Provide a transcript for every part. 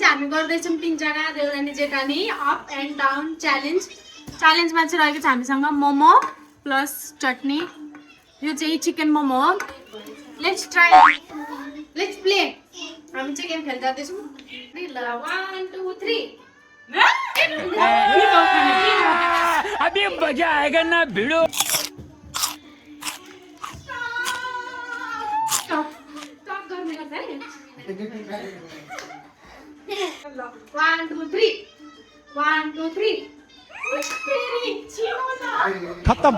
हामी गर्दैछौँ 3 जग्गा देउरानी जेठानी अप एन्ड डाउन च्यालेन्ज। च्यालेन्जमा चाहिँ रहेको छ हामीसँग मोमो प्लस चटनी। यो चाहिँ चिकन मोमो हो। Let's try, let's play. हामी चाहिँ गेम खेल्न जाँदैछौँ। 1 2 3 अभी मजा आएगा ना भिड़ो। स्टप गर्ने गर्छ है। 1 2 3 1 2 3 खत्म,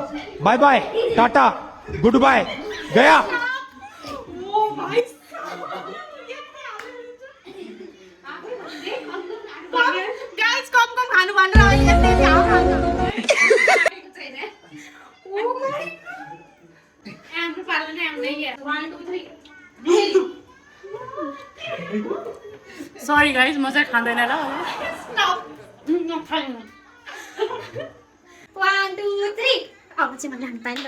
bye bye, tata, good bye, गया। गाइस कम खानु भनेर अहिले यतै झ्याउ खानु हाम्रो पालो नै आउँदै या 1 2 3 सरी गाइस म चाहिँ खाँदैन ल। स्टप न खानु 1 2 3 अब चाहिँ मैले खानु पाएँ नि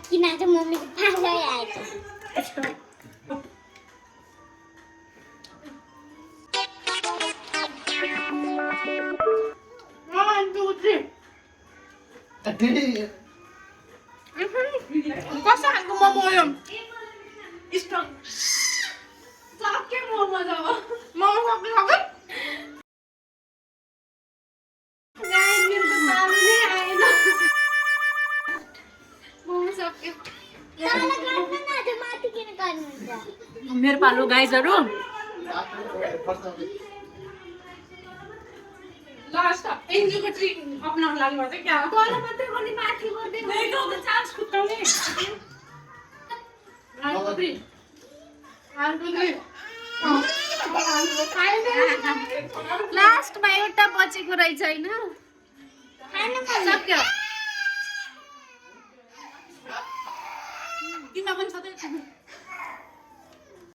किन चाहिँ मम्मीको पालै आएको 1 2 3 कस्तो खालको मोमो यो स्ट्रङ सक्यो मोमो जब मोमो सक्यो सक्यो गाइस मेरो त पालो नै आएन मोमो सक्यो माथि किन गर्नुहुन्छ मेरो पालो गाइजहरु लास्ट एन्जुको ट्रिक अपनाउन लागि मात्रै क्या हो तल मात्रै गर्ने माथि गर्दै गएको त चान्स खुट्टाउने लास्टमा एउटा बचेको रहेछ हैन सक्यो तिमीमा पनि छ त